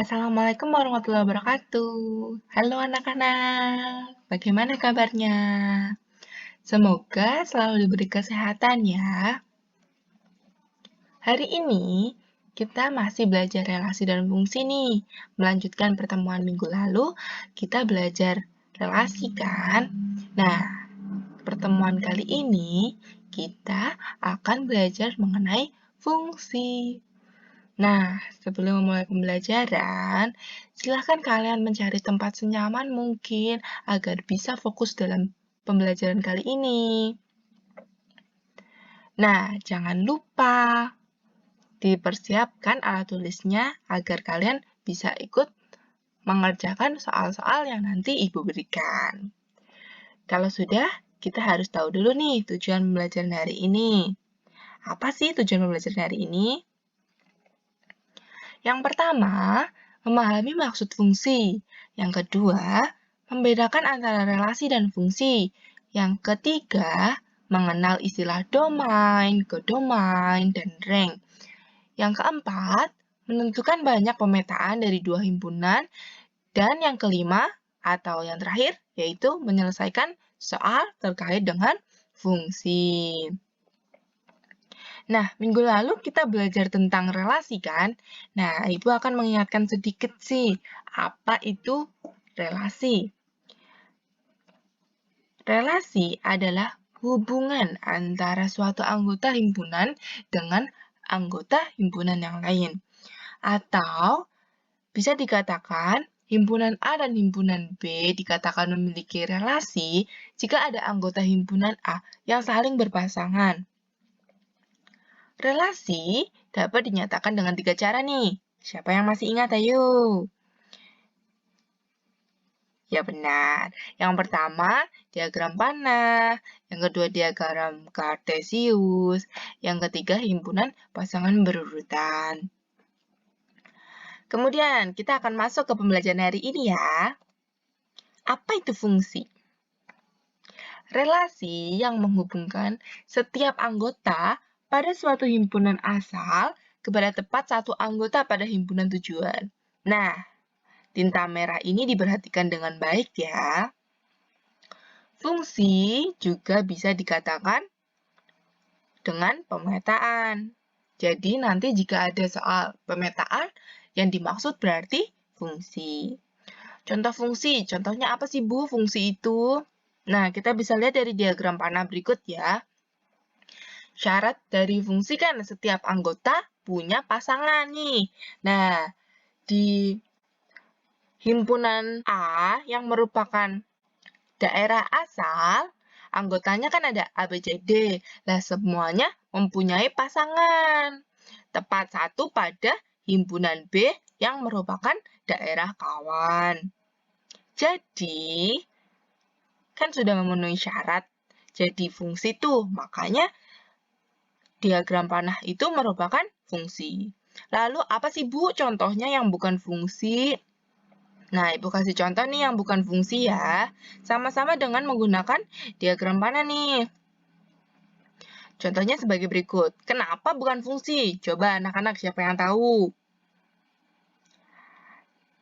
Assalamualaikum warahmatullahi wabarakatuh. Halo anak-anak, bagaimana kabarnya? Semoga selalu diberi kesehatan ya. Hari ini kita masih belajar relasi dan fungsi nih. Melanjutkan pertemuan minggu lalu, kita belajar relasi kan? Nah, pertemuan kali ini kita akan belajar mengenai fungsi. Nah, sebelum memulai pembelajaran, silahkan kalian mencari tempat senyaman mungkin agar bisa fokus dalam pembelajaran kali ini. Nah, jangan lupa dipersiapkan alat tulisnya agar kalian bisa ikut mengerjakan soal-soal yang nanti Ibu berikan. Kalau sudah, kita harus tahu dulu nih tujuan pembelajaran hari ini. Apa sih tujuan pembelajaran hari ini? Yang pertama, memahami maksud fungsi. Yang kedua, membedakan antara relasi dan fungsi. Yang ketiga, mengenal istilah domain, kodomain, dan rank. Yang keempat, menentukan banyak pemetaan dari dua himpunan. Dan yang kelima, atau yang terakhir, yaitu menyelesaikan soal terkait dengan fungsi. Nah, minggu lalu kita belajar tentang relasi kan? Nah, Ibu akan mengingatkan sedikit sih, apa itu relasi? Relasi adalah hubungan antara suatu anggota himpunan dengan anggota himpunan yang lain. Atau bisa dikatakan himpunan A dan himpunan B dikatakan memiliki relasi jika ada anggota himpunan A yang saling berpasangan. Relasi dapat dinyatakan dengan 3 cara nih. Siapa yang masih ingat? Ayo. Ya benar. Yang pertama, diagram panah. Yang kedua, diagram kartesius. Yang ketiga, himpunan pasangan berurutan. Kemudian, kita akan masuk ke pembelajaran hari ini ya. Apa itu fungsi? Relasi yang menghubungkan setiap anggota pada suatu himpunan asal kepada tepat satu anggota pada himpunan tujuan. Nah, tinta merah ini diperhatikan dengan baik ya. Fungsi juga bisa dikatakan dengan pemetaan. Jadi nanti jika ada soal pemetaan, yang dimaksud berarti fungsi. Contoh fungsi, contohnya apa sih Bu fungsi itu? Nah, kita bisa lihat dari diagram panah berikut ya. Syarat dari fungsi kan setiap anggota punya pasangan nih. Nah, di himpunan A yang merupakan daerah asal, anggotanya kan ada A, B, C, D. Nah, semuanya mempunyai pasangan. Tepat satu pada himpunan B yang merupakan daerah kawan. Jadi, kan sudah memenuhi syarat jadi fungsi tuh, makanya diagram panah itu merupakan fungsi. Lalu apa sih Bu contohnya yang bukan fungsi? Nah, Ibu kasih contoh nih yang bukan fungsi ya. Sama-sama dengan menggunakan diagram panah nih. Contohnya sebagai berikut. Kenapa bukan fungsi? Coba anak-anak siapa yang tahu?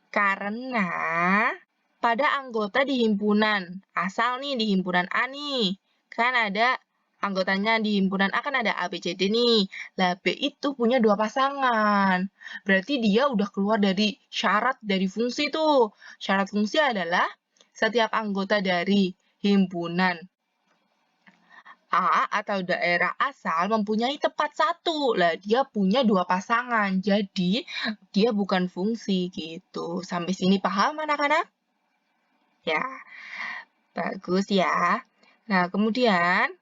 Karena pada anggota di himpunan, asal nih di himpunan A nih, kan ada anggotanya di himpunan A kan ada A, B, C, D nih. Lah, B itu punya dua pasangan. Berarti dia udah keluar dari syarat dari fungsi tuh. Syarat fungsi adalah setiap anggota dari himpunan A atau daerah asal mempunyai tepat satu. Lah, dia punya dua pasangan. Jadi, dia bukan fungsi gitu. Sampai sini paham anak-anak? Ya, bagus ya. Nah, kemudian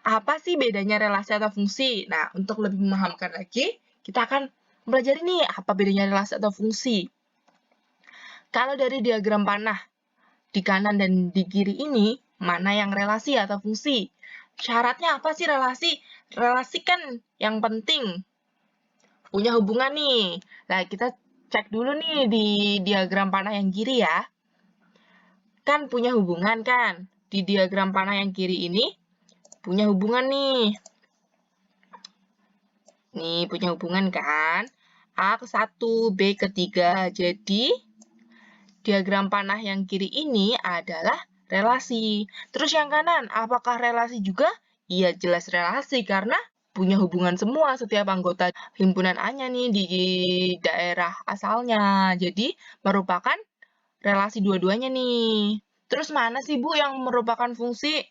apa sih bedanya relasi atau fungsi? Nah, untuk lebih memahamkan lagi, kita akan belajar ini apa bedanya relasi atau fungsi. Kalau dari diagram panah di kanan dan di kiri ini, mana yang relasi atau fungsi? Syaratnya apa sih relasi? Relasi kan yang penting punya hubungan nih. Nah, kita cek dulu nih di diagram panah yang kiri ya. Kan punya hubungan kan? Di diagram panah yang kiri ini punya hubungan nih. Nih, punya hubungan kan? A ke 1, B ke 3. Jadi, diagram panah yang kiri ini adalah relasi. Terus yang kanan, apakah relasi juga? Iya, jelas relasi karena punya hubungan semua setiap anggota himpunan A-nya nih di daerah asalnya. Jadi, merupakan relasi dua-duanya nih. Terus mana sih, Bu, yang merupakan fungsi?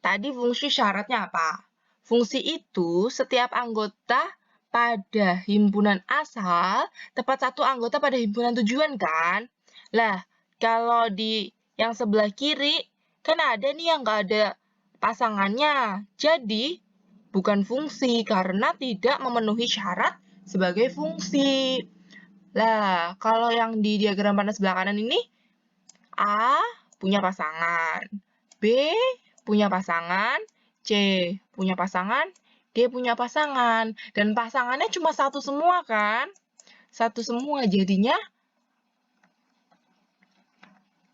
Tadi fungsi syaratnya apa? Fungsi itu setiap anggota pada himpunan asal, tepat satu anggota pada himpunan tujuan kan? Lah, kalau di yang sebelah kiri, kan ada nih yang nggak ada pasangannya. Jadi, bukan fungsi karena tidak memenuhi syarat sebagai fungsi. Lah, kalau yang di diagram panah sebelah kanan ini, A punya pasangan, B punya pasangan, C punya pasangan, D punya pasangan. Dan pasangannya cuma satu semua kan? Satu semua, jadinya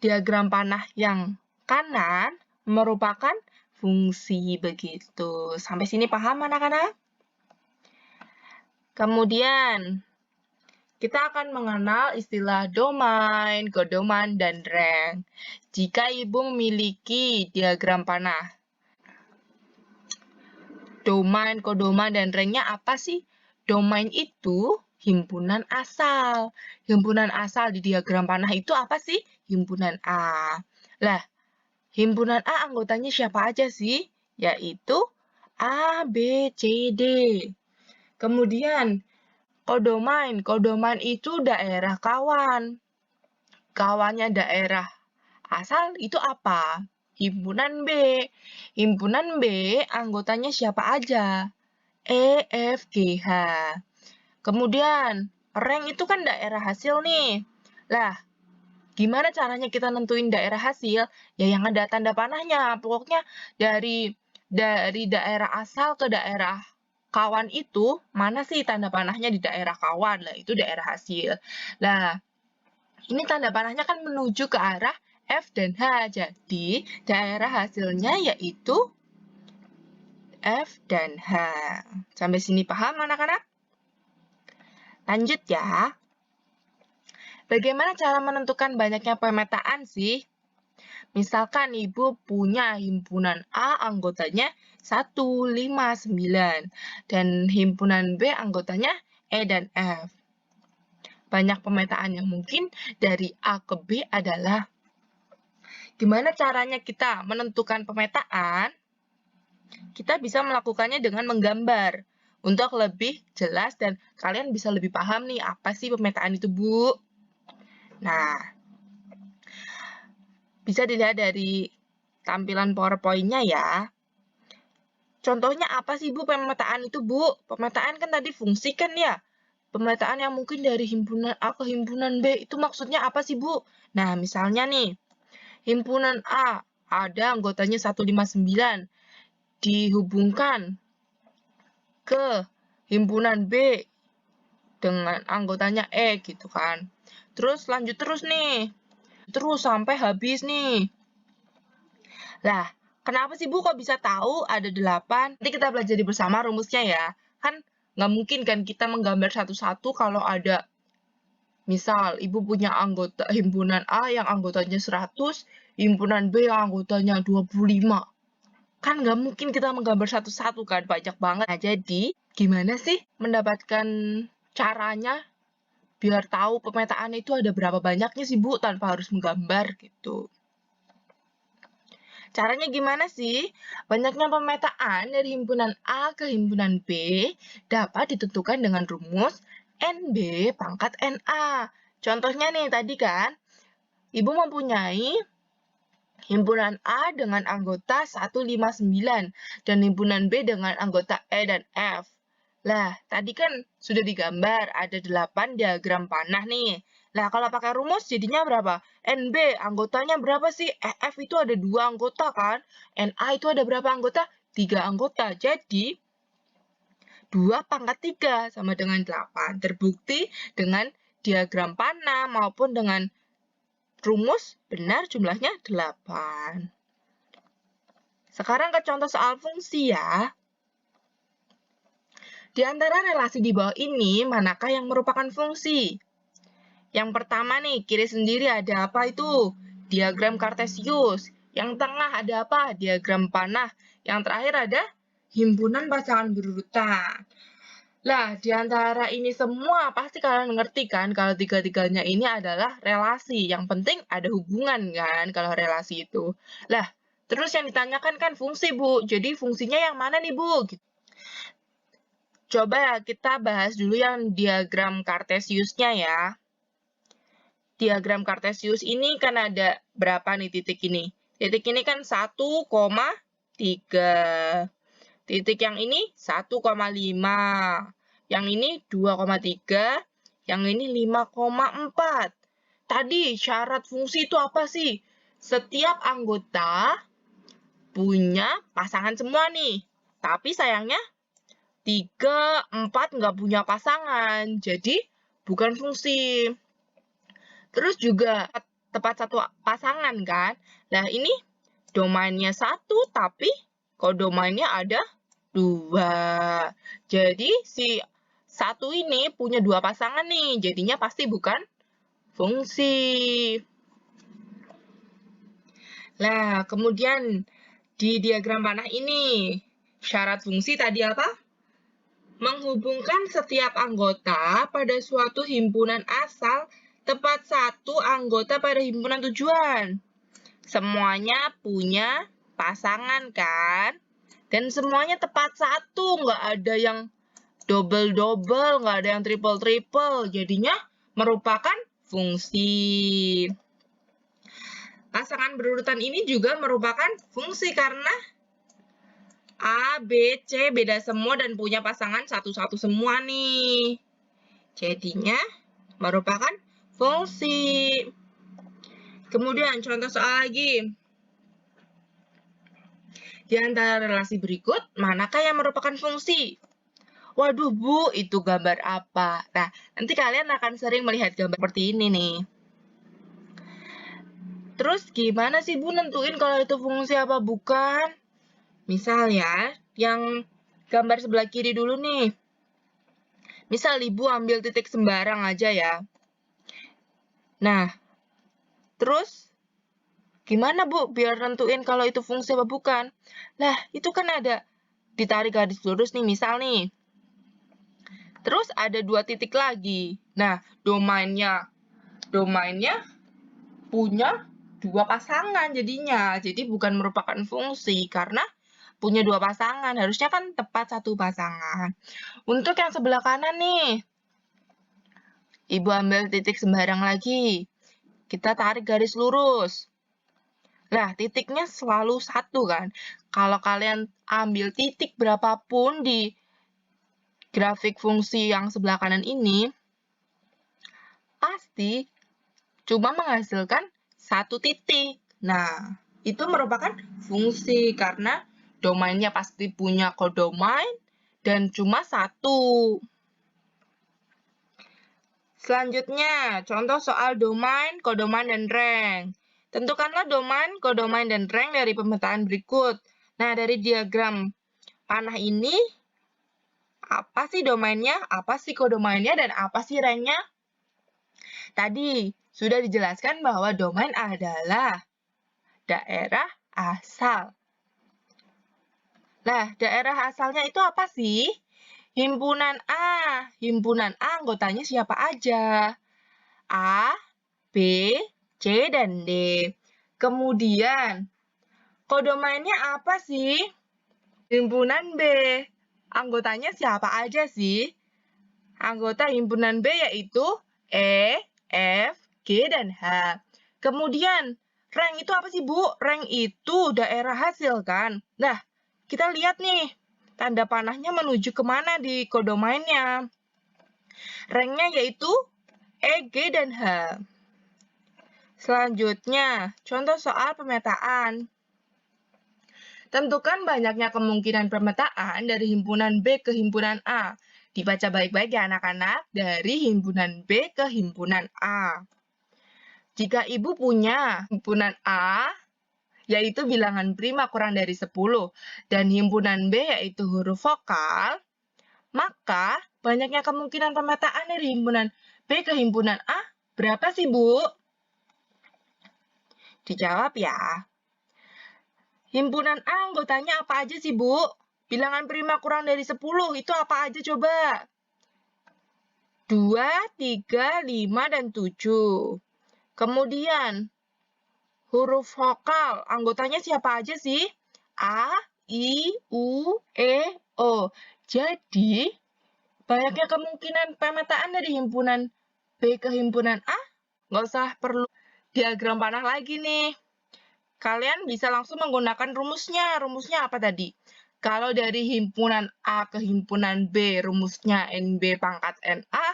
diagram panah yang kanan merupakan fungsi begitu. Sampai sini paham anak-anak? Kemudian, kita akan mengenal istilah domain, kodoman, dan rank. Jika Ibu memiliki diagram panah, domain, kodoman, dan ranknya apa sih? Domain itu himpunan asal. Himpunan asal di diagram panah itu apa sih? Himpunan A. Lah, himpunan A anggotanya siapa aja sih? Yaitu A, B, C, D. Kemudian, kodomain. Kodomain itu daerah kawan. Kawannya daerah asal itu apa? Himpunan B. Himpunan B anggotanya siapa aja? E, F, G, H. Kemudian, rank itu kan daerah hasil nih. Lah, gimana caranya kita nentuin daerah hasil? Ya yang ada tanda panahnya. Pokoknya dari daerah asal ke daerah kawan itu, mana sih tanda panahnya di daerah kawan? Lah, itu daerah hasil. Lah, ini tanda panahnya kan menuju ke arah F dan H. Jadi, daerah hasilnya yaitu F dan H. Sampai sini paham anak-anak? Lanjut ya. Bagaimana cara menentukan banyaknya pemetaan sih? Misalkan Ibu punya himpunan A anggotanya 1, 5, 9. Dan himpunan B anggotanya E dan F. Banyak pemetaan yang mungkin dari A ke B adalah gimana caranya kita menentukan pemetaan? Kita bisa melakukannya dengan menggambar untuk lebih jelas dan kalian bisa lebih paham nih apa sih pemetaan itu, Bu. Nah, bisa dilihat dari tampilan PowerPoint-nya ya. Contohnya apa sih, Bu, pemetaan itu, Bu? Pemetaan kan tadi fungsi kan ya? Pemetaan yang mungkin dari himpunan A ke himpunan B itu maksudnya apa sih, Bu? Nah, misalnya nih, himpunan A ada anggotanya 159 dihubungkan ke himpunan B dengan anggotanya E gitu kan. Terus lanjut terus nih. Terus sampai habis nih. Lah, kenapa sih Bu kok bisa tahu ada 8? Nanti kita belajar bersama rumusnya ya. Kan nggak mungkin kan kita menggambar satu-satu kalau ada misal Ibu punya anggota himpunan A yang anggotanya 100, himpunan B yang anggotanya 25. Kan nggak mungkin kita menggambar satu-satu kan, banyak banget. Nah, jadi gimana sih mendapatkan caranya biar tahu pemetaan itu ada berapa banyaknya sih, Bu, tanpa harus menggambar gitu. Caranya gimana sih? Banyaknya pemetaan dari himpunan A ke himpunan B dapat ditentukan dengan rumus NB pangkat NA. Contohnya nih tadi kan, Ibu mempunyai himpunan A dengan anggota 159 dan himpunan B dengan anggota E dan F. Lah, tadi kan sudah digambar ada 8 diagram panah nih. Lah, kalau pakai rumus jadinya berapa? NB, anggotanya berapa sih? EF itu ada 2 anggota kan? NA itu ada berapa anggota? 3 anggota. Jadi, 2 pangkat 3 sama dengan 8. Terbukti dengan diagram panah maupun dengan rumus benar jumlahnya 8. Sekarang ke contoh soal fungsi ya. Di antara relasi di bawah ini, manakah yang merupakan fungsi? Yang pertama nih, kiri sendiri ada apa itu? Diagram Kartesius. Yang tengah ada apa? Diagram panah. Yang terakhir ada himpunan pasangan berurutan. Lah, di antara ini semua pasti kalian ngerti kan kalau tiga-tiganya ini adalah relasi. Yang penting ada hubungan kan kalau relasi itu. Lah, terus yang ditanyakan kan fungsi, Bu. Jadi fungsinya yang mana nih, Bu? Coba kita bahas dulu yang diagram Kartesiusnya ya. Diagram Kartesius ini kan ada berapa nih titik ini? Titik ini kan 1,3. Titik yang ini 1,5. Yang ini 2,3. Yang ini 5,4. Tadi syarat fungsi itu apa sih? Setiap anggota punya pasangan semua nih. Tapi sayangnya 3, 4 nggak punya pasangan. Jadi bukan fungsi. Terus juga tepat satu pasangan kan. Nah ini domainnya 1 tapi kodomainnya ada 2. Jadi si 1 ini punya 2 pasangan nih. Jadinya pasti bukan fungsi. Nah kemudian di diagram panah ini syarat fungsi tadi apa? Menghubungkan setiap anggota pada suatu himpunan asal tepat satu anggota pada himpunan tujuan. Semuanya punya pasangan kan? Dan semuanya tepat satu, nggak ada yang double-double, nggak ada yang triple-triple. Jadinya merupakan fungsi. Pasangan berurutan ini juga merupakan fungsi karena A, B, C beda semua dan punya pasangan satu-satu semua nih. Jadinya merupakan fungsi. Kemudian contoh soal lagi. Di antara relasi berikut, manakah yang merupakan fungsi? Waduh Bu, itu gambar apa? Nah, nanti kalian akan sering melihat gambar seperti ini nih. Terus gimana sih Bu nentuin kalau itu fungsi apa bukan? Misal ya, yang gambar sebelah kiri dulu nih. Misal Ibu ambil titik sembarang aja ya. Nah, terus gimana Bu biar nentuin kalau itu fungsi apa bukan? Lah, itu kan ada ditarik garis lurus nih, misal nih. Terus ada 2 titik lagi. Nah, domainnya punya 2 pasangan jadinya. Jadi bukan merupakan fungsi karena punya 2 pasangan. Harusnya kan tepat satu pasangan. Untuk yang sebelah kanan nih, Ibu ambil titik sembarang lagi. Kita tarik garis lurus. Nah, titiknya selalu satu kan. Kalau kalian ambil titik berapapun di grafik fungsi yang sebelah kanan ini, pasti cuma menghasilkan satu titik. Nah, itu merupakan fungsi karena domainnya pasti punya kodomain dan cuma satu. Selanjutnya, contoh soal domain, kodomain, dan rank. Tentukanlah domain, kodomain, dan rank dari pemetaan berikut. Nah, dari diagram panah ini, apa sih domainnya, apa sih kodomainnya, dan apa sih ranknya? Tadi sudah dijelaskan bahwa domain adalah daerah asal. Nah, daerah asalnya itu apa sih? Himpunan A. Himpunan A anggotanya siapa aja? A, B, C, dan D. Kemudian, kodomainnya apa sih? Himpunan B. Anggotanya siapa aja sih? Anggota himpunan B yaitu E, F, G, dan H. Kemudian, rank itu apa sih, Bu? Rank itu daerah hasil kan? Nah, kita lihat nih, tanda panahnya menuju kemana di kodomainnya. Ranknya yaitu E, G, dan H. Selanjutnya, contoh soal pemetaan. Tentukan banyaknya kemungkinan pemetaan dari himpunan B ke himpunan A. Dibaca baik-baik ya anak-anak, dari himpunan B ke himpunan A. Jika Ibu punya himpunan A, yaitu bilangan prima kurang dari 10, dan himpunan B yaitu huruf vokal, Maka, banyaknya kemungkinan pemetaan dari himpunan B ke himpunan A berapa sih, Bu? Dijawab ya. Himpunan A anggotanya apa aja sih, Bu? Bilangan prima kurang dari 10, itu apa aja coba? 2, 3, 5, dan 7. Kemudian, huruf vokal, anggotanya siapa aja sih? A, I, U, E, O. Jadi, banyaknya kemungkinan pemetaan dari himpunan B ke himpunan A, nggak usah perlu diagram panah lagi nih. Kalian bisa langsung menggunakan rumusnya. Rumusnya apa tadi? Kalau dari himpunan A ke himpunan B, rumusnya NB pangkat NA.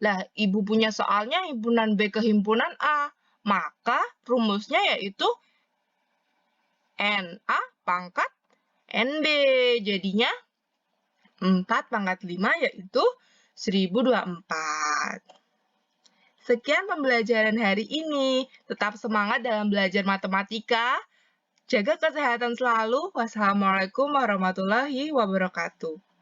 Lah, Ibu punya soalnya himpunan B ke himpunan A. Maka rumusnya yaitu NA pangkat NB. Jadinya 4 pangkat 5 yaitu 1024. Sekian pembelajaran hari ini. Tetap semangat dalam belajar matematika. Jaga kesehatan selalu. Wassalamualaikum warahmatullahi wabarakatuh.